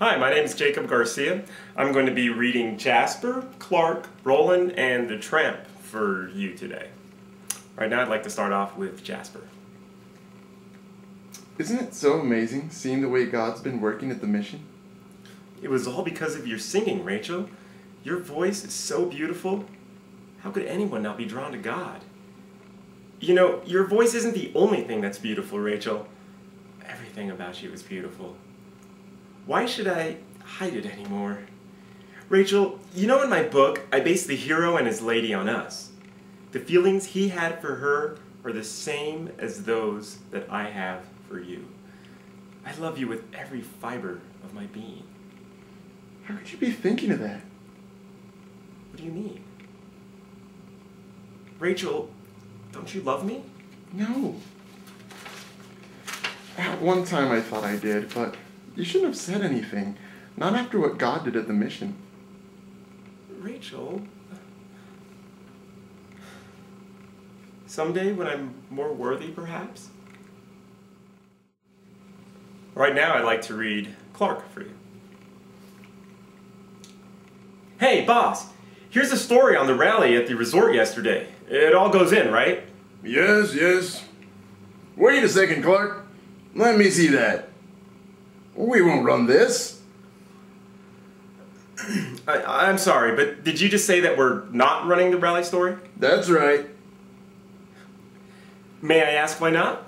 Hi, my name is Jacob Garcia. I'm going to be reading Jasper, Clark, Roland, and the Tramp for you today. Right now I'd like to start off with Jasper. Isn't it so amazing seeing the way God's been working at the mission? It was all because of your singing, Rachel. Your voice is so beautiful. How could anyone not be drawn to God? You know, your voice isn't the only thing that's beautiful, Rachel. Everything about you is beautiful. Why should I hide it anymore? Rachel, you know in my book, I base the hero and his lady on us. The feelings he had for her are the same as those that I have for you. I love you with every fiber of my being. How could you be thinking of that? What do you mean? Rachel, don't you love me? No. At one time I thought I did, but you shouldn't have said anything. Not after what God did at the mission. Rachel, someday when I'm more worthy, perhaps? Right now I'd like to read Clark for you. Hey, boss, here's a story on the rally at the resort yesterday. It all goes in, right? Yes. Wait a second, Clark. Let me see that. We won't run this. I'm sorry, but did you just say that we're not running the rally story? That's right. May I ask why not?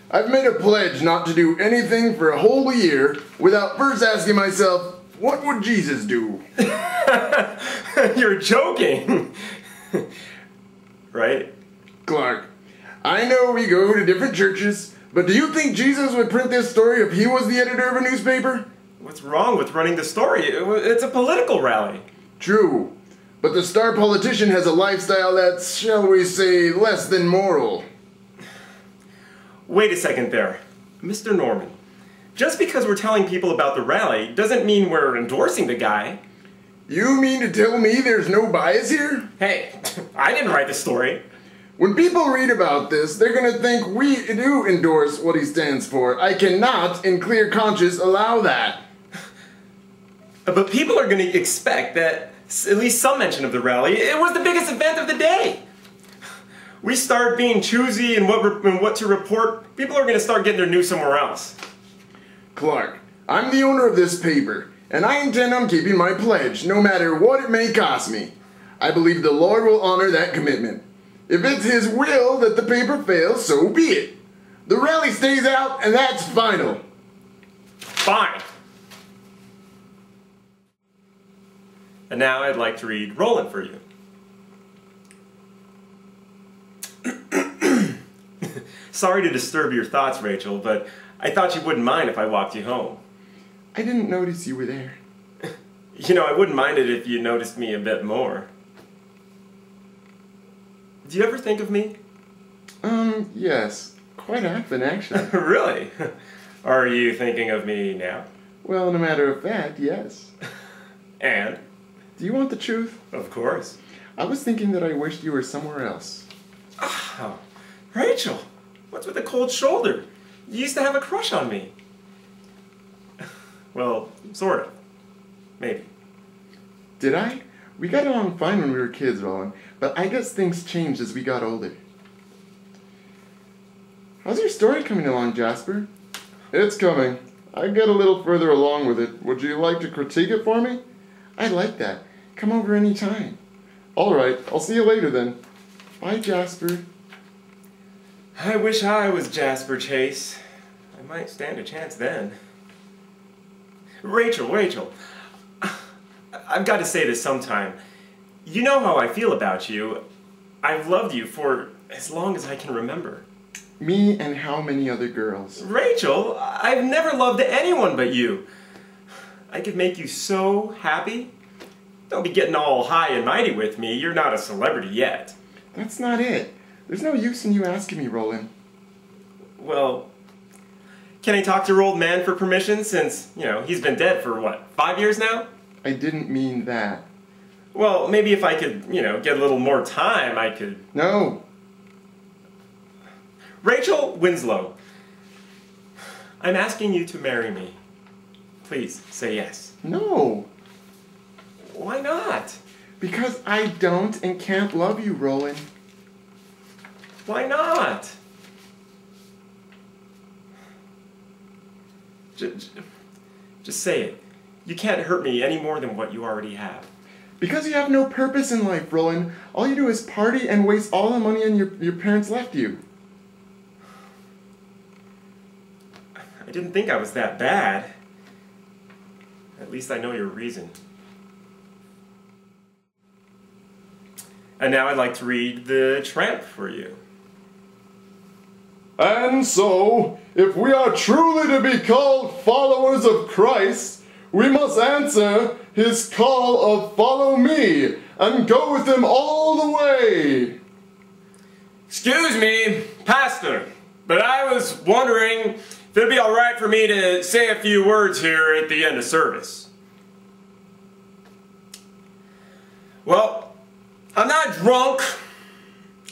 I've made a pledge not to do anything for a whole year without first asking myself, what would Jesus do? You're joking! Right? Clark, I know we go to different churches, but do you think Jesus would print this story if he was the editor of a newspaper? What's wrong with running the story? It's a political rally. True, but the star politician has a lifestyle that's, shall we say, less than moral. Wait a second there. Mr. Norman, just because we're telling people about the rally doesn't mean we're endorsing the guy. You mean to tell me there's no bias here? Hey, I didn't write the story. When people read about this, they're going to think we do endorse what he stands for. I cannot, in clear conscience, allow that. But people are going to expect that at least some mention of the rally. It was the biggest event of the day. We start being choosy in what to report, people are going to start getting their news somewhere else. Clark, I'm the owner of this paper, and I intend on keeping my pledge, no matter what it may cost me. I believe the Lord will honor that commitment. If it's his will that the paper fails, so be it. The rally stays out, and that's final. Fine. And now I'd like to read Roland for you. Sorry to disturb your thoughts, Rachel, but I thought you wouldn't mind if I walked you home. I didn't notice you were there. You know, I wouldn't mind it if you noticed me a bit more. Do you ever think of me? Yes. Quite often, actually. Really? Are you thinking of me now? Well, in a matter of fact, yes. And? Do you want the truth? Of course. I was thinking that I wished you were somewhere else. Oh, Rachel, what's with the cold shoulder? You used to have a crush on me. Well, sort of. Maybe. Did I? We got along fine when we were kids, Roland, but I guess things changed as we got older. How's your story coming along, Jasper? It's coming. I get a little further along with it. Would you like to critique it for me? I'd like that. Come over any time. All right, I'll see you later then. Bye, Jasper. I wish I was Jasper Chase. I might stand a chance then. Rachel, I've got to say this sometime. You know how I feel about you. I've loved you for as long as I can remember. Me and how many other girls? Rachel, I've never loved anyone but you. I could make you so happy. Don't be getting all high and mighty with me. You're not a celebrity yet. That's not it. There's no use in you asking me, Roland. Well, can I talk to your old man for permission since, you know, he's been dead for, what, 5 years now? I didn't mean that. Well, maybe if I could, you know, get a little more time, I could... No. Rachel Winslow, I'm asking you to marry me. Please, say yes. No. Why not? Because I don't and can't love you, Roland. Why not? Just say it. You can't hurt me any more than what you already have. Because you have no purpose in life, Roland. All you do is party and waste all the money your parents left you. I didn't think I was that bad. At least I know your reason. And now I'd like to read the tramp for you. And so, if we are truly to be called followers of Christ, we must answer his call of follow me and go with him all the way. Excuse me, Pastor, but I was wondering if it'd be all right for me to say a few words here at the end of service. Well, I'm not drunk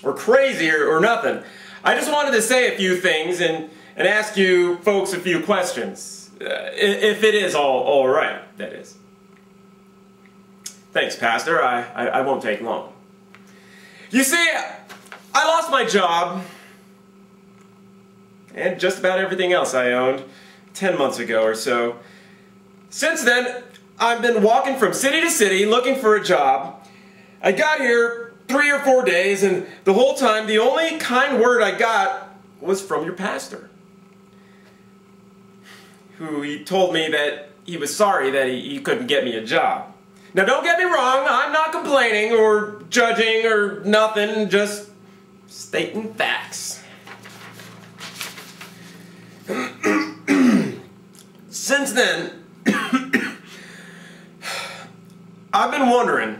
or crazy or nothing. I just wanted to say a few things and ask you folks a few questions. If it is all right, that is. Thanks, Pastor. I won't take long. You see, I lost my job and just about everything else I owned 10 months ago or so. Since then, I've been walking from city to city looking for a job. I got here 3 or 4 days, and the whole time the only kind word I got was from your pastor, who he told me that he was sorry that he couldn't get me a job. Now don't get me wrong, I'm not complaining or judging or nothing, just stating facts. Since then, I've been wondering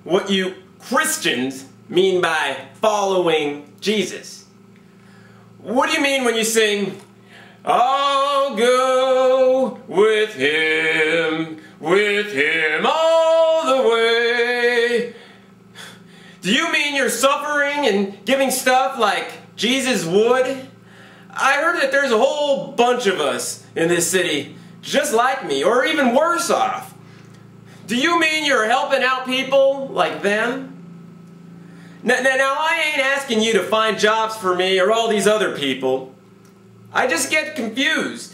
what you Christians mean by following Jesus. What do you mean when you sing, I'll go with him all the way? Do you mean you're suffering and giving stuff like Jesus would? I heard that there's a whole bunch of us in this city just like me, or even worse off. Do you mean you're helping out people like them? Now I ain't asking you to find jobs for me or all these other people. I just get confused,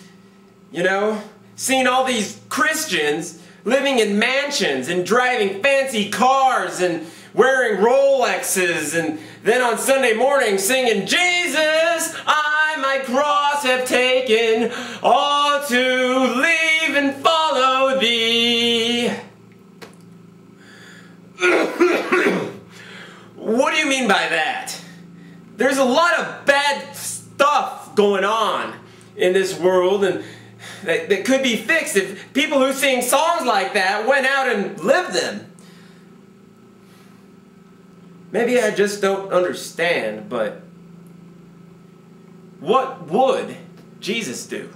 you know, seeing all these Christians living in mansions and driving fancy cars and wearing Rolexes, and then on Sunday morning singing, Jesus, I my cross have taken, all to leave and follow thee. What do you mean by that? There's a lot of bad stuff going on in this world, and that could be fixed if people who sing songs like that went out and lived them. Maybe I just don't understand, but what would Jesus do?